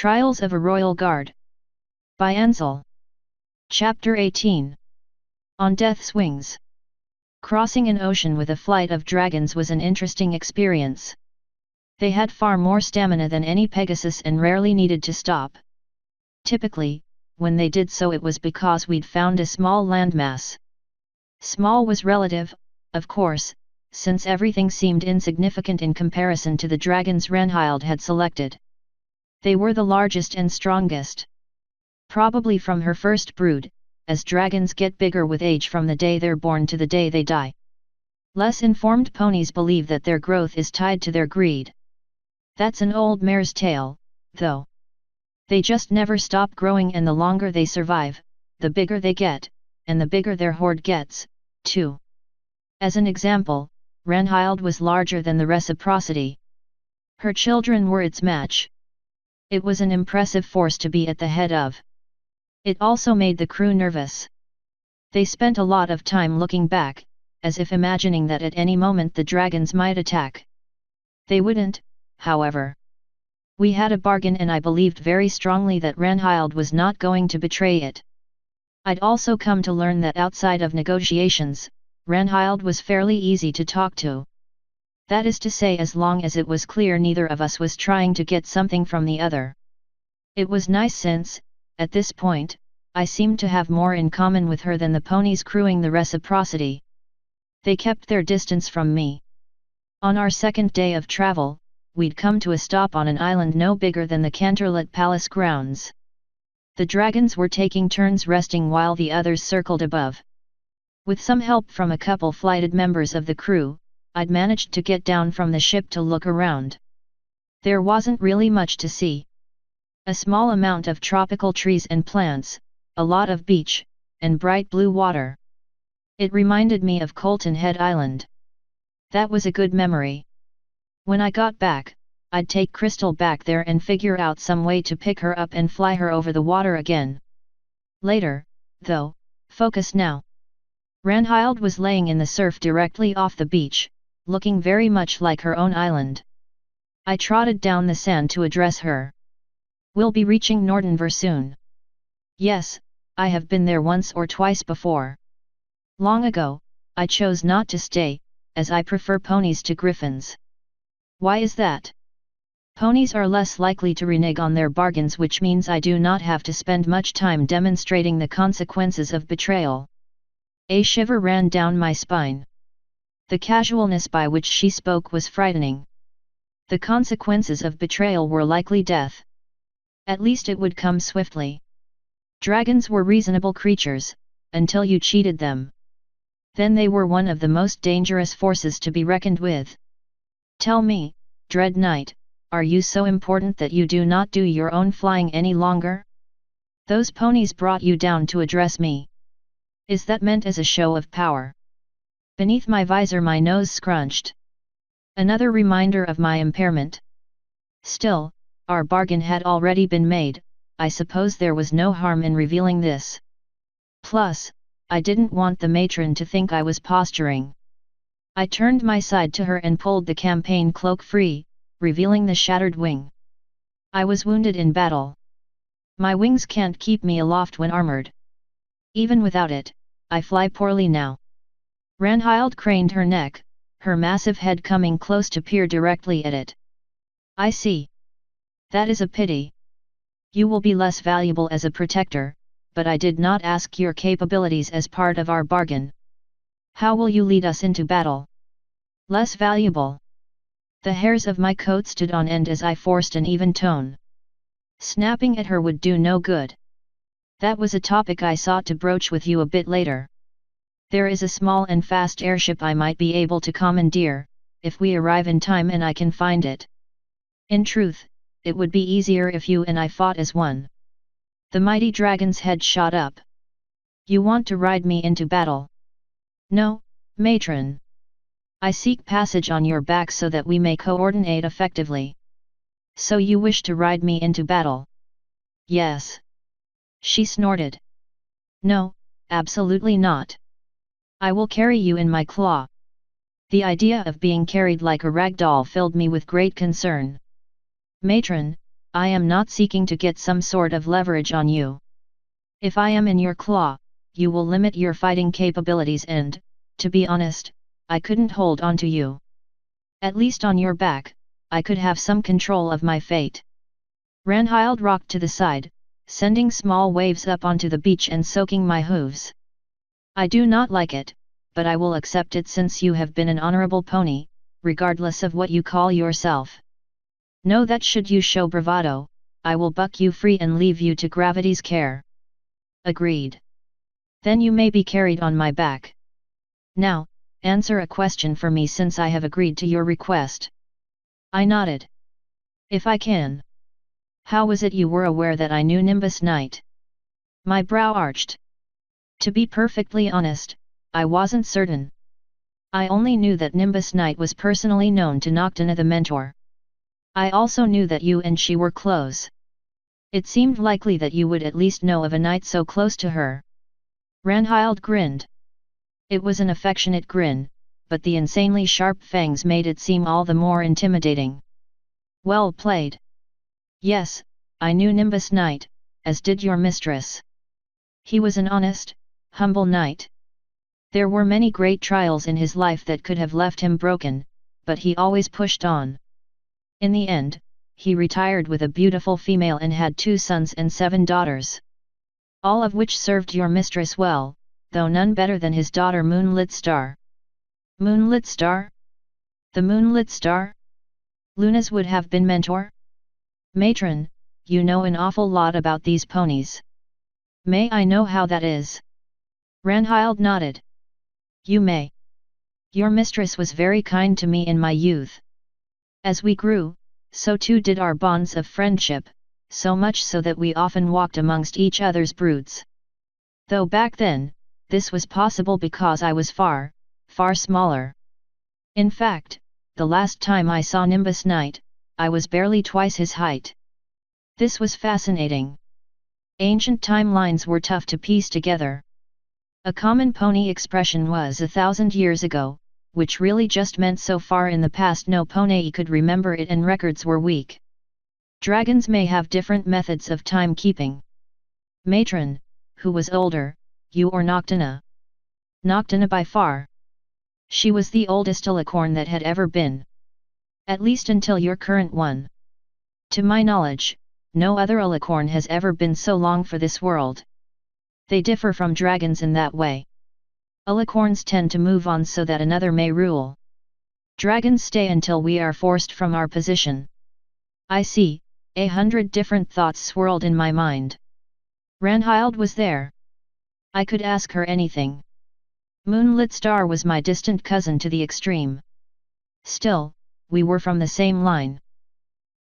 Trials of a Royal Guard. By Ansel. Chapter 18. On Death's Wings. Crossing an ocean with a flight of dragons was an interesting experience. They had far more stamina than any Pegasus and rarely needed to stop. Typically, when they did so, it was because we'd found a small landmass. Small was relative, of course, since everything seemed insignificant in comparison to the dragons Ranhild had selected. They were the largest and strongest. Probably from her first brood, as dragons get bigger with age from the day they're born to the day they die. Less informed ponies believe that their growth is tied to their greed. That's an old mare's tale, though. They just never stop growing, and the longer they survive, the bigger they get, and the bigger their horde gets, too. As an example, Ranhild was larger than the reciprocity. Her children were its match. It was an impressive force to be at the head of. It also made the crew nervous. They spent a lot of time looking back, as if imagining that at any moment the dragons might attack. They wouldn't, however. We had a bargain, and I believed very strongly that Ranhild was not going to betray it. I'd also come to learn that outside of negotiations, Ranhild was fairly easy to talk to. That is to say, as long as it was clear neither of us was trying to get something from the other. It was nice since, at this point, I seemed to have more in common with her than the ponies crewing the reciprocity. They kept their distance from me. On our second day of travel, we'd come to a stop on an island no bigger than the Canterlet Palace grounds. The dragons were taking turns resting while the others circled above. With some help from a couple flighted members of the crew, I'd managed to get down from the ship to look around. There wasn't really much to see. A small amount of tropical trees and plants, a lot of beach, and bright blue water. It reminded me of Colton Head Island. That was a good memory. When I got back, I'd take Crystal back there and figure out some way to pick her up and fly her over the water again. Later, though, focus now. Ranhild was laying in the surf directly off the beach, looking very much like her own island. I trotted down the sand to address her. We'll be reaching Nordenver soon. Yes, I have been there once or twice before. Long ago, I chose not to stay, as I prefer ponies to griffins. Why is that? Ponies are less likely to renege on their bargains, which means I do not have to spend much time demonstrating the consequences of betrayal. A shiver ran down my spine. The casualness by which she spoke was frightening. The consequences of betrayal were likely death. At least it would come swiftly. Dragons were reasonable creatures, until you cheated them. Then they were one of the most dangerous forces to be reckoned with. Tell me, Dread Knight, are you so important that you do not do your own flying any longer? Those ponies brought you down to address me. Is that meant as a show of power? Beneath my visor my nose scrunched. Another reminder of my impairment. Still, our bargain had already been made, I suppose there was no harm in revealing this. Plus, I didn't want the matron to think I was posturing. I turned my side to her and pulled the campaign cloak free, revealing the shattered wing. I was wounded in battle. My wings can't keep me aloft when armored. Even without it, I fly poorly now. Ranhild craned her neck, her massive head coming close to peer directly at it. I see. That is a pity. You will be less valuable as a protector, but I did not ask your capabilities as part of our bargain. How will you lead us into battle? Less valuable. The hairs of my coat stood on end as I forced an even tone. Snapping at her would do no good. That was a topic I sought to broach with you a bit later. There is a small and fast airship I might be able to commandeer, if we arrive in time and I can find it. In truth, it would be easier if you and I fought as one. The mighty dragon's head shot up. You want to ride me into battle? No, matron. I seek passage on your back so that we may coordinate effectively. So you wish to ride me into battle? Yes. She snorted. No, absolutely not. I will carry you in my claw. The idea of being carried like a rag doll filled me with great concern. Matron, I am not seeking to get some sort of leverage on you. If I am in your claw, you will limit your fighting capabilities and, to be honest, I couldn't hold on to you. At least on your back, I could have some control of my fate. Ranhild rocked to the side, sending small waves up onto the beach and soaking my hooves. I do not like it, but I will accept it since you have been an honorable pony, regardless of what you call yourself. Know that should you show bravado, I will buck you free and leave you to gravity's care. Agreed. Then you may be carried on my back. Now, answer a question for me since I have agreed to your request. I nodded. If I can. How was it you were aware that I knew Nimbus Knight? My brow arched. To be perfectly honest, I wasn't certain. I only knew that Nimbus Knight was personally known to Noctina the Mentor. I also knew that you and she were close. It seemed likely that you would at least know of a knight so close to her. Ranhild grinned. It was an affectionate grin, but the insanely sharp fangs made it seem all the more intimidating. Well played. Yes, I knew Nimbus Knight, as did your mistress. He was an honest, humble knight. There were many great trials in his life that could have left him broken, but he always pushed on. In the end, he retired with a beautiful female and had 2 sons and 7 daughters. All of which served your mistress well, though none better than his daughter Moonlit Star. Moonlit Star? The Moonlit Star? Luna's would have been mentor? Matron, you know an awful lot about these ponies. May I know how that is? Ranhild nodded. You may. Your mistress was very kind to me in my youth. As we grew, so too did our bonds of friendship, so much so that we often walked amongst each other's broods. Though back then, this was possible because I was far, far smaller. In fact, the last time I saw Nimbus Knight, I was barely twice his height. This was fascinating. Ancient timelines were tough to piece together. A common pony expression was 1,000 years ago, which really just meant so far in the past no pony could remember it and records were weak. Dragons may have different methods of time-keeping. Matron, who was older, you or Noctina? Noctina by far. She was the oldest alicorn that had ever been. At least until your current one. To my knowledge, no other alicorn has ever been so long for this world. They differ from dragons in that way. Alicorns tend to move on so that another may rule. Dragons stay until we are forced from our position. I see, 100 different thoughts swirled in my mind. Ranhild was there. I could ask her anything. Moonlit Star was my distant cousin to the extreme. Still, we were from the same line.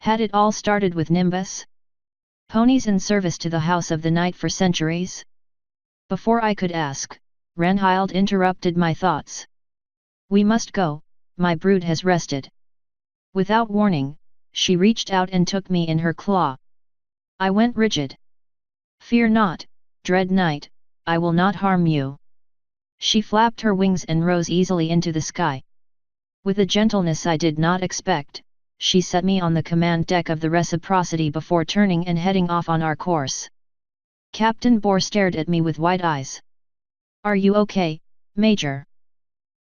Had it all started with Nimbus? Ponies in service to the House of the Night for centuries? Before I could ask, Ranhild interrupted my thoughts. We must go, my brood has rested. Without warning, she reached out and took me in her claw. I went rigid. Fear not, dread knight, I will not harm you. She flapped her wings and rose easily into the sky. With a gentleness I did not expect, she set me on the command deck of the Reciprocity before turning and heading off on our course. Captain Boar stared at me with wide eyes. Are you okay, Major?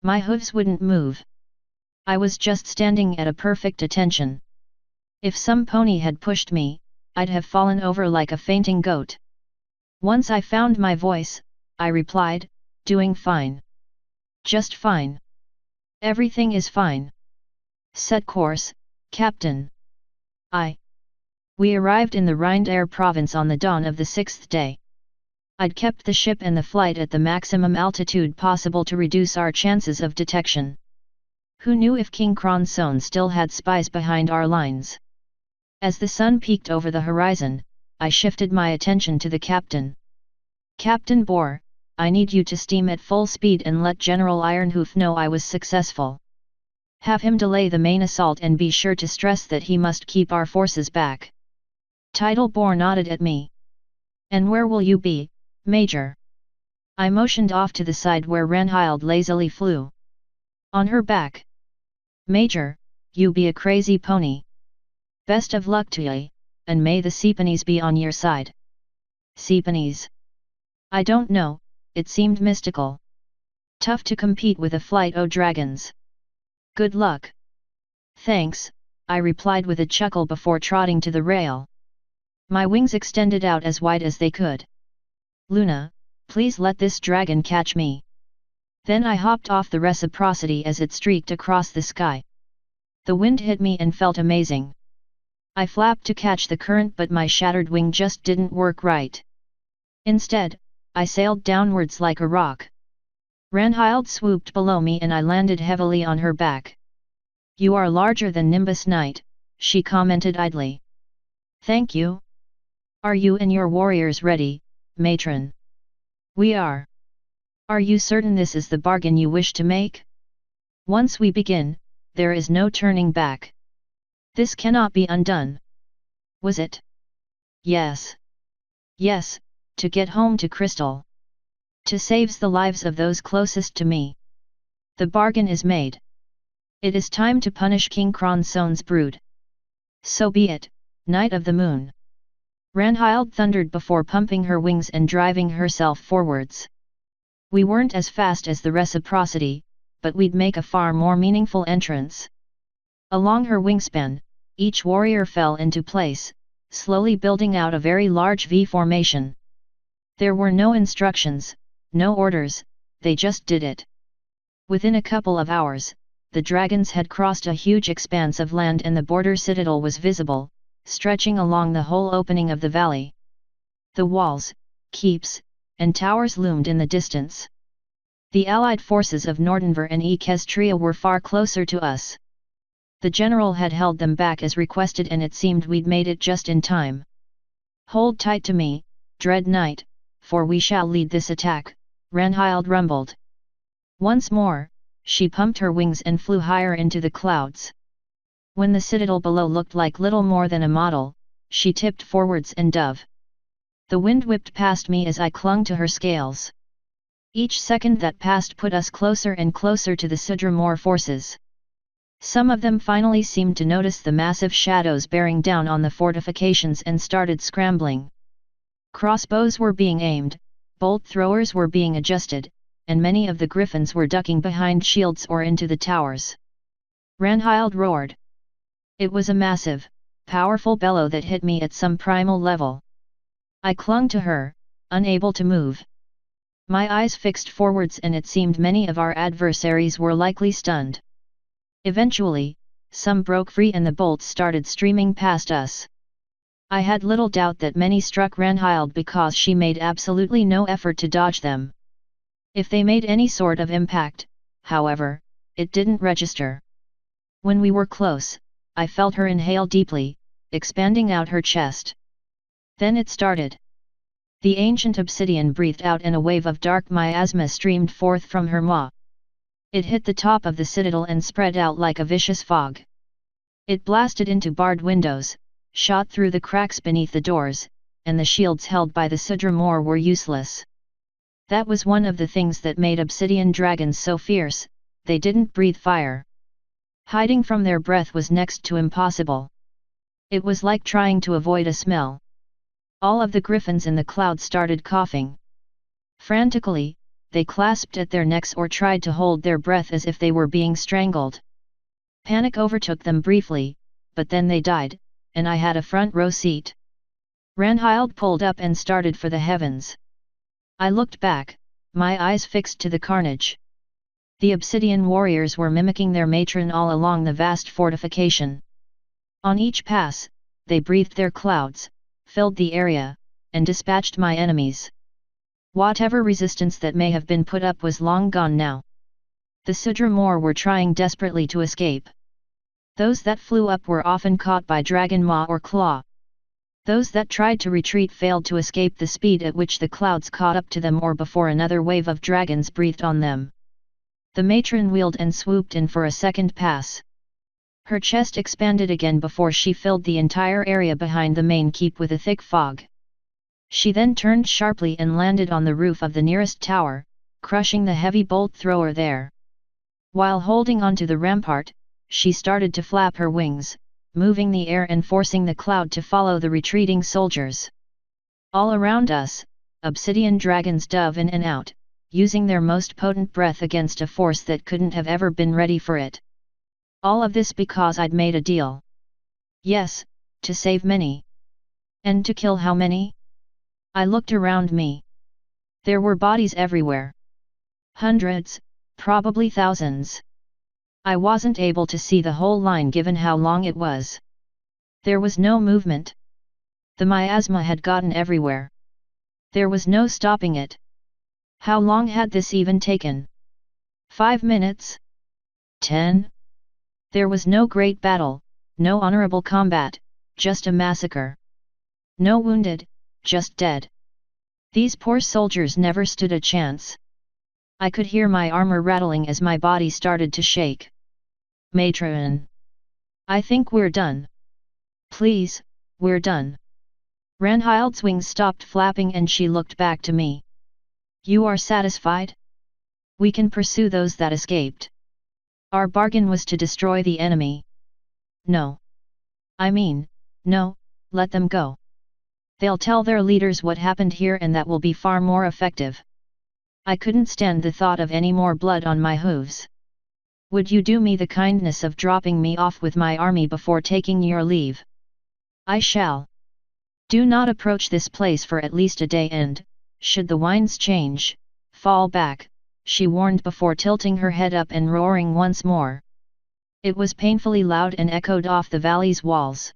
My hooves wouldn't move. I was just standing at a perfect attention. If some pony had pushed me, I'd have fallen over like a fainting goat. Once I found my voice, I replied, doing fine. Just fine. Everything is fine. Set course, Captain. We arrived in the Rhine-Air province on the dawn of the 6th day. I'd kept the ship and the flight at the maximum altitude possible to reduce our chances of detection. Who knew if King Kronson still had spies behind our lines? As the sun peeked over the horizon, I shifted my attention to the captain. Captain Boar, I need you to steam at full speed and let General Ironhoof know I was successful. Have him delay the main assault and be sure to stress that he must keep our forces back. Tidal Boar nodded at me. And where will you be, Major? I motioned off to the side where Ranhild lazily flew. On her back. Major, you be a crazy pony. Best of luck to ye. and may the Seapanese be on your side. Seapanese? I don't know, it seemed mystical. Tough to compete with a flight o' dragons. Good luck. Thanks, I replied with a chuckle before trotting to the rail. My wings extended out as wide as they could. Luna, please let this dragon catch me. Then I hopped off the Reciprocity as it streaked across the sky. The wind hit me and felt amazing. I flapped to catch the current, but my shattered wing just didn't work right. Instead, I sailed downwards like a rock. Ranhild swooped below me and I landed heavily on her back. You are larger than Nimbus Knight, she commented idly. Thank you. Are you and your warriors ready, matron? We are. Are you certain this is the bargain you wish to make? Once we begin, there is no turning back. This cannot be undone. Was it? Yes. Yes, to get home to Crystal. To save the lives of those closest to me. The bargain is made. It is time to punish King Cronsone's brood. So be it, Knight of the Moon. Ranhild thundered before pumping her wings and driving herself forwards. We weren't as fast as the Reciprocity, but we'd make a far more meaningful entrance. Along her wingspan, each warrior fell into place, slowly building out a very large V formation. There were no instructions, no orders, they just did it. Within a couple of hours, the dragons had crossed a huge expanse of land and the border citadel was visible, stretching along the whole opening of the valley. The walls, keeps, and towers loomed in the distance. The allied forces of Nordenver and Equestria were far closer to us. The general had held them back as requested and it seemed we'd made it just in time. Hold tight to me, Dread Knight, for we shall lead this attack, Ranhild rumbled. Once more, she pumped her wings and flew higher into the clouds. When the citadel below looked like little more than a model, she tipped forwards and dove. The wind whipped past me as I clung to her scales. Each second that passed put us closer and closer to the Sidramore forces. Some of them finally seemed to notice the massive shadows bearing down on the fortifications and started scrambling. Crossbows were being aimed, bolt throwers were being adjusted, and many of the griffins were ducking behind shields or into the towers. Ranhild roared. It was a massive, powerful bellow that hit me at some primal level. I clung to her, unable to move. My eyes fixed forwards and it seemed many of our adversaries were likely stunned. Eventually, some broke free and the bolts started streaming past us. I had little doubt that many struck Ranhild because she made absolutely no effort to dodge them. If they made any sort of impact, however, it didn't register. When we were close, I felt her inhale deeply, expanding out her chest. Then it started. The ancient obsidian breathed out and a wave of dark miasma streamed forth from her maw. It hit the top of the citadel and spread out like a vicious fog. It blasted into barred windows, shot through the cracks beneath the doors, and the shields held by the Sidramore were useless. That was one of the things that made obsidian dragons so fierce, they didn't breathe fire. Hiding from their breath was next to impossible. It was like trying to avoid a smell. All of the griffins in the cloud started coughing. Frantically, they clasped at their necks or tried to hold their breath as if they were being strangled. Panic overtook them briefly, but then they died, and I had a front row seat. Ranhild pulled up and started for the heavens. I looked back, my eyes fixed to the carnage. The obsidian warriors were mimicking their matron all along the vast fortification. On each pass, they breathed their clouds, filled the area, and dispatched my enemies. Whatever resistance that may have been put up was long gone now. The Sidramore were trying desperately to escape. Those that flew up were often caught by dragon maw or claw. Those that tried to retreat failed to escape the speed at which the clouds caught up to them or before another wave of dragons breathed on them. The matron wheeled and swooped in for a second pass. Her chest expanded again before she filled the entire area behind the main keep with a thick fog. She then turned sharply and landed on the roof of the nearest tower, crushing the heavy bolt thrower there. While holding onto the rampart, she started to flap her wings, moving the air and forcing the cloud to follow the retreating soldiers. All around us, obsidian dragons dove in and out, using their most potent breath against a force that couldn't have ever been ready for it. All of this because I'd made a deal. Yes, to save many. And to kill how many? I looked around me. There were bodies everywhere. Hundreds, probably thousands. I wasn't able to see the whole line given how long it was. There was no movement. The miasma had gotten everywhere. There was no stopping it. How long had this even taken? 5 minutes? 10? There was no great battle, no honorable combat, just a massacre. No wounded, just dead. These poor soldiers never stood a chance. I could hear my armor rattling as my body started to shake. Matron. I think we're done. Please, we're done. Ranhild's wings stopped flapping and she looked back to me. You are satisfied? We can pursue those that escaped. Our bargain was to destroy the enemy. No. I mean, no, let them go. They'll tell their leaders what happened here and that will be far more effective. I couldn't stand the thought of any more blood on my hooves. Would you do me the kindness of dropping me off with my army before taking your leave? I shall. Do not approach this place for at least a day and, should the winds change, fall back, she warned before tilting her head up and roaring once more. It was painfully loud and echoed off the valley's walls.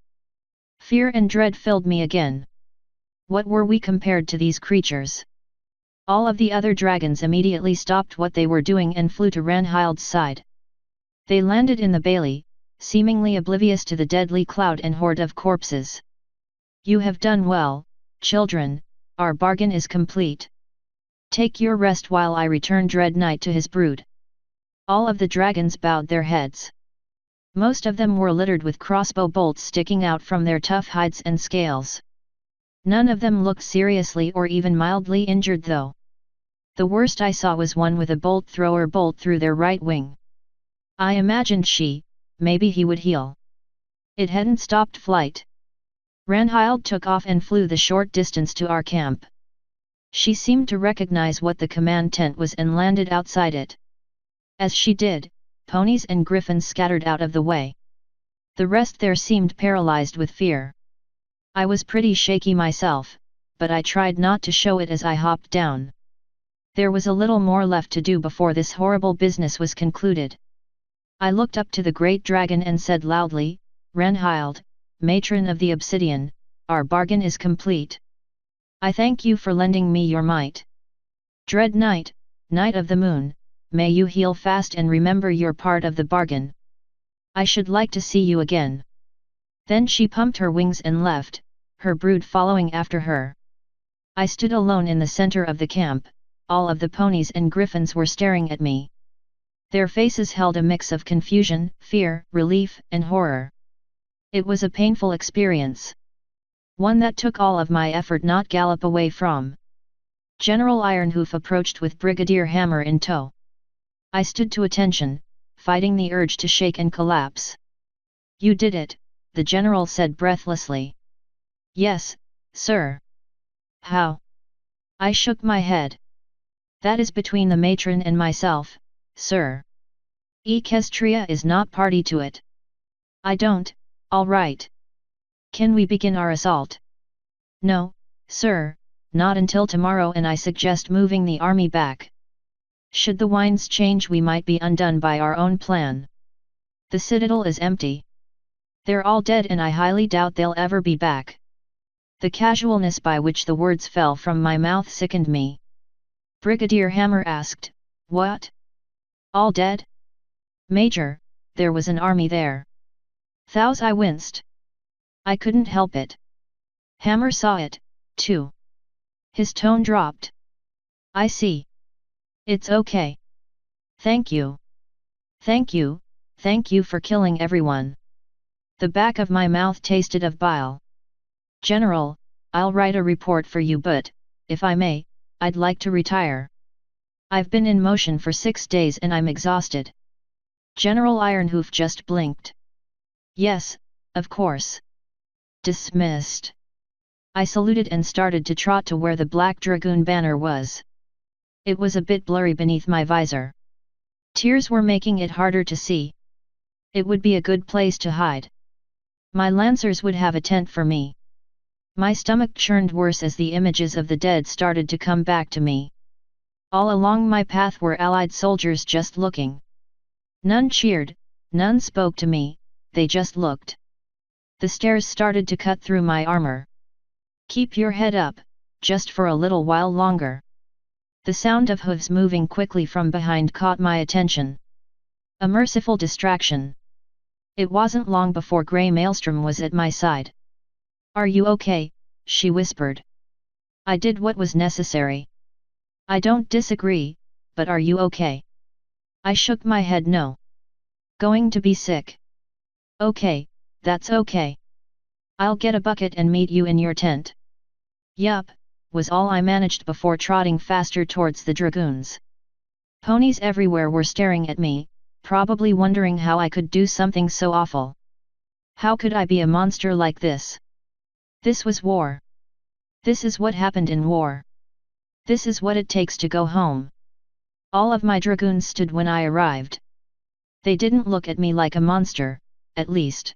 Fear and dread filled me again. What were we compared to these creatures? All of the other dragons immediately stopped what they were doing and flew to Ranhild's side. They landed in the bailey, seemingly oblivious to the deadly cloud and horde of corpses. You have done well, children, our bargain is complete. Take your rest while I return Dread Knight to his brood. All of the dragons bowed their heads. Most of them were littered with crossbow bolts sticking out from their tough hides and scales. None of them looked seriously or even mildly injured though. The worst I saw was one with a bolt thrower bolt through their right wing. I imagined maybe he would heal. It hadn't stopped flight. Ranhild took off and flew the short distance to our camp. She seemed to recognize what the command tent was and landed outside it. As she did, ponies and griffins scattered out of the way. The rest there seemed paralyzed with fear. I was pretty shaky myself, but I tried not to show it as I hopped down. There was a little more left to do before this horrible business was concluded. I looked up to the great dragon and said loudly, Ranhild, matron of the obsidian, our bargain is complete. I thank you for lending me your might. Dread Knight, Knight of the Moon, may you heal fast and remember your part of the bargain. I should like to see you again. Then she pumped her wings and left, her brood following after her. I stood alone in the center of the camp, all of the ponies and griffins were staring at me. Their faces held a mix of confusion, fear, relief, and horror. It was a painful experience. One that took all of my effort not gallop away from. General Ironhoof approached with Brigadier Hammer in tow. I stood to attention, fighting the urge to shake and collapse. You did it, the general said breathlessly. Yes, sir. How? I shook my head. That is between the matron and myself, sir. Equestria is not party to it. I don't, all right. Can we begin our assault? No, sir, not until tomorrow, and I suggest moving the army back. Should the winds change, we might be undone by our own plan. The citadel is empty. They're all dead and I highly doubt they'll ever be back. The casualness by which the words fell from my mouth sickened me. Brigadier Hammer asked, what? All dead? Major, there was an army there. Thous I winced. I couldn't help it. Hammer saw it, too. His tone dropped. I see. It's okay. Thank you. Thank you for killing everyone. The back of my mouth tasted of bile. General, I'll write a report for you, but, if I may, I'd like to retire. I've been in motion for 6 days and I'm exhausted. General Ironhoof just blinked. Yes, Of course. Dismissed. I saluted and started to trot to where the Black Dragoon banner was. It was a bit blurry beneath my visor. Tears were making it harder to see. It would be a good place to hide. My lancers would have a tent for me. My stomach churned worse as the images of the dead started to come back to me. All along my path were allied soldiers just looking. None cheered, none spoke to me, they just looked. The stairs started to cut through my armor. Keep your head up, just for a little while longer. The sound of hooves moving quickly from behind caught my attention. A merciful distraction. It wasn't long before Grey Maelstrom was at my side. Are you okay? She whispered. I did what was necessary. I don't disagree, but are you okay? I shook my head no. Going to be sick. Okay, that's okay. I'll get a bucket and meet you in your tent. Yup, was all I managed before trotting faster towards the dragoons. Ponies everywhere were staring at me, probably wondering how I could do something so awful. How could I be a monster like this? This was war. This is what happened in war. This is what it takes to go home. All of my dragoons stood when I arrived. They didn't look at me like a monster, at least.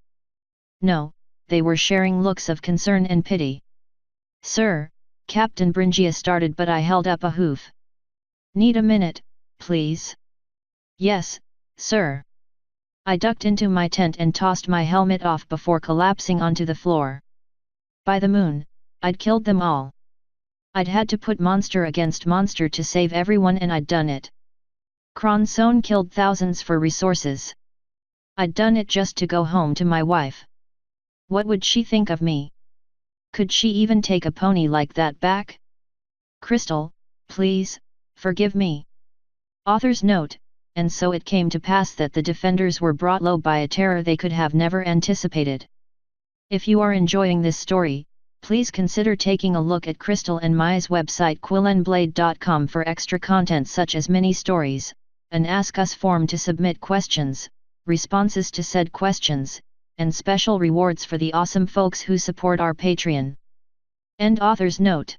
No, they were sharing looks of concern and pity. Sir, Captain Bringia started, but I held up a hoof. Need a minute, please? Yes, sir. I ducked into my tent and tossed my helmet off before collapsing onto the floor. By the moon, I'd killed them all. I'd had to put monster against monster to save everyone, and I'd done it. Kronson killed thousands for resources. I'd done it just to go home to my wife. What would she think of me? Could she even take a pony like that back? Crystal, please, forgive me. Author's note, and so it came to pass that the defenders were brought low by a terror they could have never anticipated. If you are enjoying this story, please consider taking a look at Crystal and Maya's website quillandblade.com for extra content such as mini-stories, an Ask Us form to submit questions, responses to said questions, and special rewards for the awesome folks who support our Patreon. End author's note.